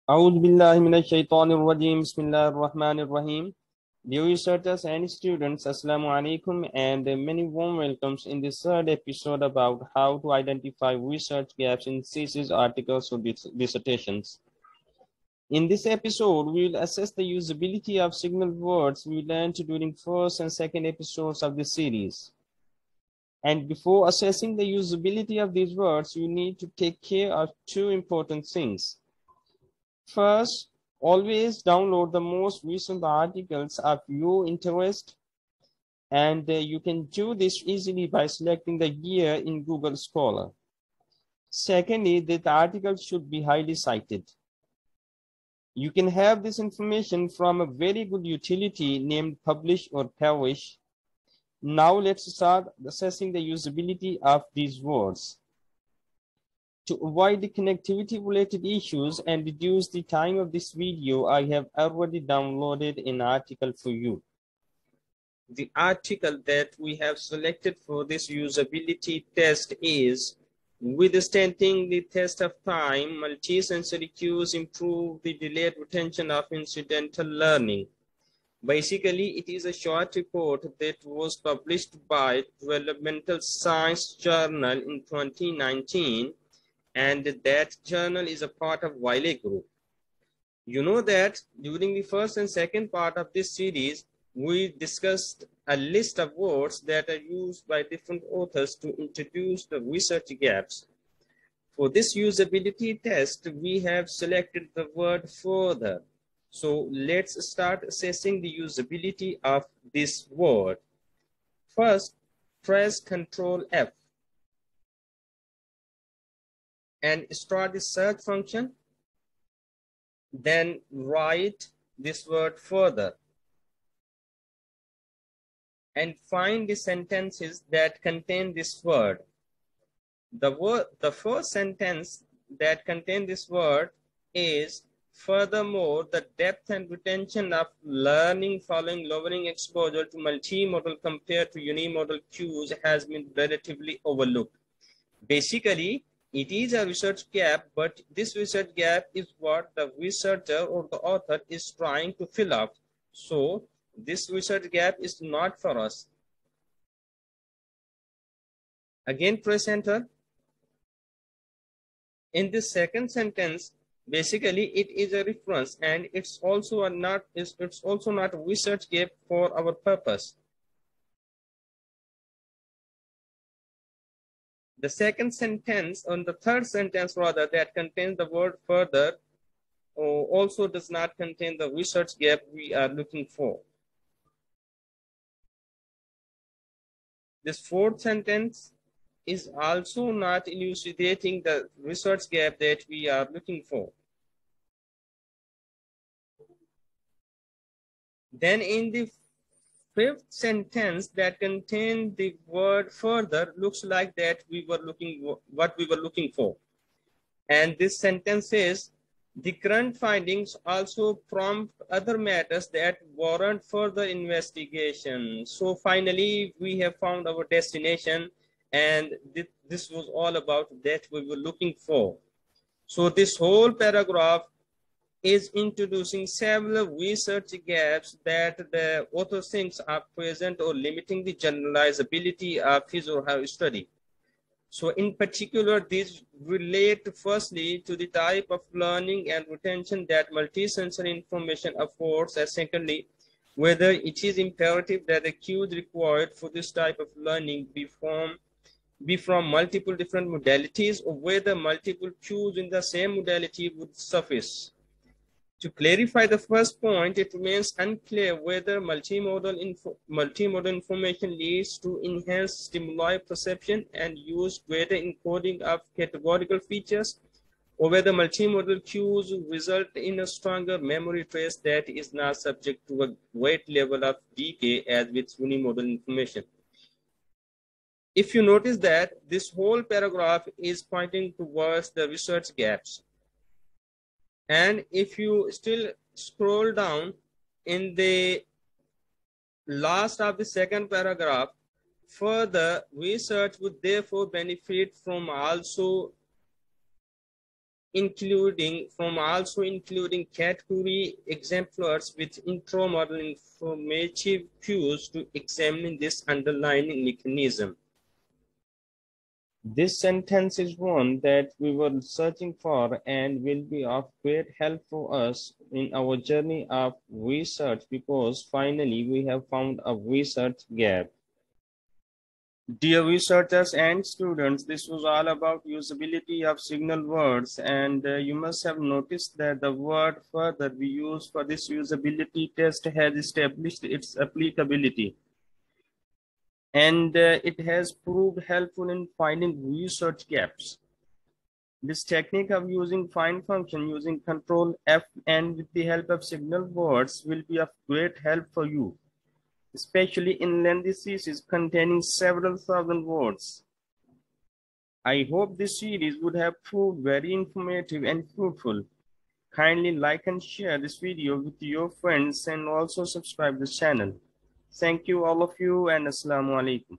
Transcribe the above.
أعوذ بالله من الشيطان الرجيم بسم الله الرحمن الرحيم. Dear researchers and students, Assalamu alaikum and many warm welcomes in this third episode about how to identify research gaps in thesis, articles or dissertations. In this episode, we will assess the usability of signal words we learned during first and second episodes of this series. And before assessing the usability of these words, you need to take care of two important things. First, always download the most recent articles of your interest, and you can do this easily by selecting the year in Google Scholar. Secondly, the article should be highly cited. You can have this information from a very good utility named Publish or Perish. Now let's start assessing the usability of these words. To avoid the connectivity related issues and reduce the time of this video, I have already downloaded an article for you. The article that we have selected for this usability test is Withstanding the Test of Time, Multisensory Cues Improve the Delayed Retention of Incidental Learning. Basically, it is a short report that was published by Developmental Science Journal in 2019. And that journal is a part of Wiley Group. You know that during the first and second part of this series, we discussed a list of words that are used by different authors to introduce the research gaps. For this usability test, we have selected the word further. So let's start assessing the usability of this word. First, press Ctrl F. And start the search function, then write this word further and find the sentences that contain this word. The first sentence that contains this word is, furthermore, the depth and retention of learning following lowering exposure to multimodal compared to unimodal cues has been relatively overlooked. Basically, it is a research gap, but this research gap is what the researcher or the author is trying to fill up. So this research gap is not for us. Again, press enter. In this second sentence, basically it is a reference, and it's also not a research gap for our purpose. The second sentence, or the third sentence rather, that contains the word further also does not contain the research gap we are looking for. This fourth sentence is also not elucidating the research gap that we are looking for. Then in the fifth sentence that contains the word further, looks like that what we were looking for. And this sentence says, the current findings also prompt other matters that warrant further investigation. So finally, we have found our destination, and this was all about that we were looking for. So this whole paragraph is introducing several research gaps that the author thinks are present or limiting the generalizability of his or her study. So in particular, these relate firstly to the type of learning and retention that multisensory information affords, and secondly, whether it is imperative that the cues required for this type of learning be from multiple different modalities, or whether multiple cues in the same modality would suffice. To clarify the first point, it remains unclear whether multimodal information leads to enhanced stimuli perception and use greater encoding of categorical features, or whether multimodal cues result in a stronger memory trace that is not subject to a great level of decay as with unimodal information. If you notice that this whole paragraph is pointing towards the research gaps. And if you still scroll down in the last of the second paragraph, further research would therefore benefit from also including category exemplars with intro model informative cues to examine this underlying mechanism. This sentence is one that we were searching for and will be of great help for us in our journey of research because finally we have found a research gap. Dear researchers and students, this was all about usability of signal words, and you must have noticed that the word further we use for this usability test has established its applicability, and it has proved helpful in finding research gaps. This technique of using find function using control F and with the help of signal words will be of great help for you, especially in lengthy theses containing several thousand words. I hope this series would have proved very informative and fruitful. Kindly like and share this video with your friends and also subscribe this channel. Thank you all of you and Assalamu alaikum.